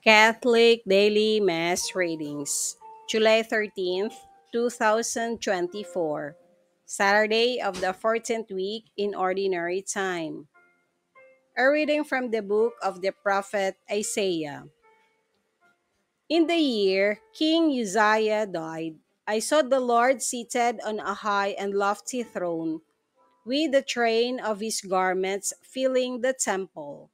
Catholic Daily Mass Readings, July 13th, 2024, Saturday of the 14th week in Ordinary Time. A reading from the book of the prophet Isaiah. In the year King Uzziah died, I saw the Lord seated on a high and lofty throne, with the train of his garments filling the temple.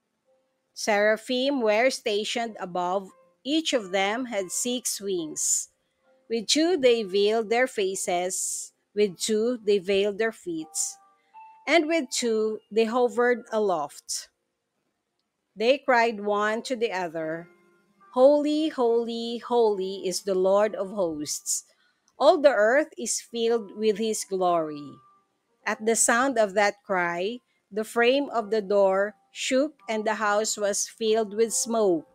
Seraphim were stationed above. Each of them had 6 wings. With two they veiled their faces, with two they veiled their feet, and with two they hovered aloft. They cried one to the other, "Holy, holy, holy is the Lord of hosts. All the earth is filled with his glory." At the sound of that cry, the frame of the door shook and the house was filled with smoke.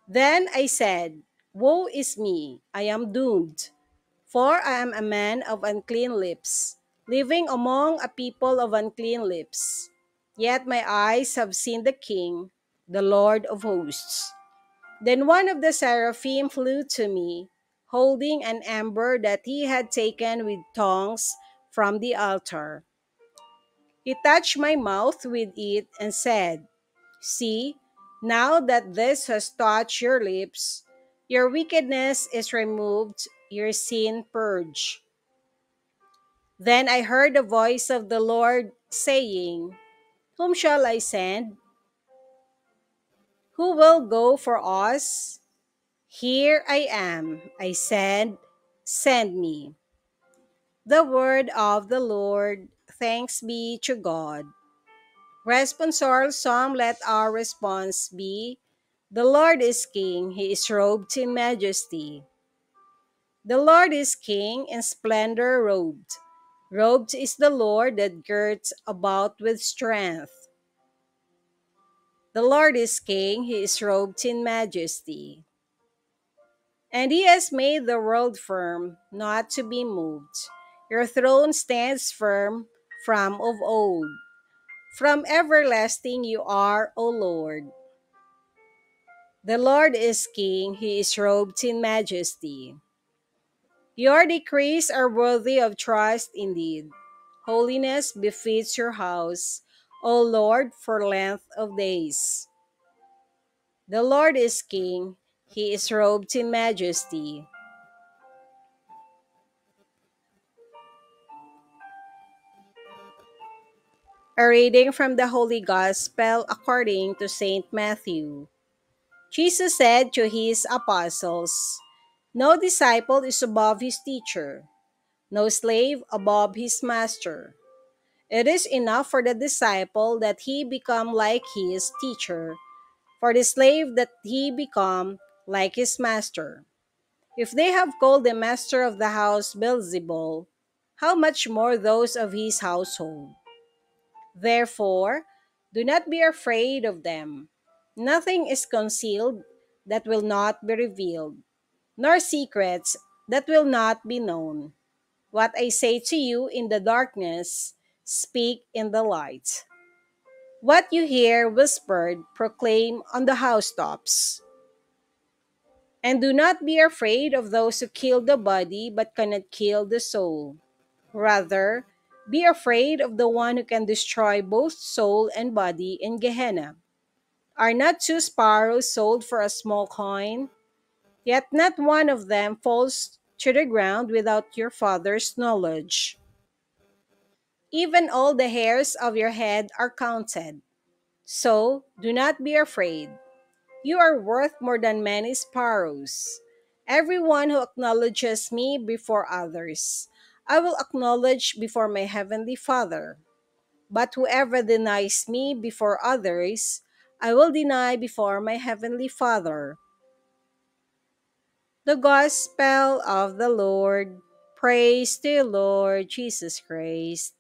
Then I said, "Woe is me, I am doomed, for I am a man of unclean lips, living among a people of unclean lips. Yet my eyes have seen the King, the Lord of hosts." Then one of the seraphim flew to me, holding an amber that he had taken with tongs from the altar. He touched my mouth with it and said, "See, now that this has touched your lips, your wickedness is removed, your sin purged." Then I heard the voice of the Lord saying, "Whom shall I send? Who will go for us?" "Here I am," I said, "send me." The word of the Lord. Thanks be to God. Responsorial Psalm, let our response be, "The Lord is King, he is robed in majesty." The Lord is King, in splendor robed. Robed is the Lord that girds about with strength. The Lord is King, he is robed in majesty. And he has made the world firm, not to be moved. Your throne stands firm from of old. From everlasting you are, O Lord. The Lord is King, he is robed in majesty. Your decrees are worthy of trust indeed. Holiness befits your house, O Lord, for length of days. The Lord is King, he is robed in majesty. A reading from the Holy Gospel according to Saint Matthew. Jesus said to his apostles, "No disciple is above his teacher, no slave above his master. It is enough for the disciple that he become like his teacher, for the slave that he become like his master. If they have called the master of the house Beelzebul, how much more those of his household? Therefore, do not be afraid of them. Nothing is concealed that will not be revealed, nor secrets that will not be known. What I say to you in the darkness, speak in the light. What you hear whispered, proclaim on the housetops. And do not be afraid of those who kill the body but cannot kill the soul. Rather, be afraid of the one who can destroy both soul and body in Gehenna. Are not two sparrows sold for a small coin? Yet not one of them falls to the ground without your Father's knowledge. Even all the hairs of your head are counted. So do not be afraid. You are worth more than many sparrows. Everyone who acknowledges me before others, I will acknowledge before my heavenly Father. But whoever denies me before others, I will deny before my heavenly Father. The Gospel of the Lord. Praise to you, Lord Jesus Christ.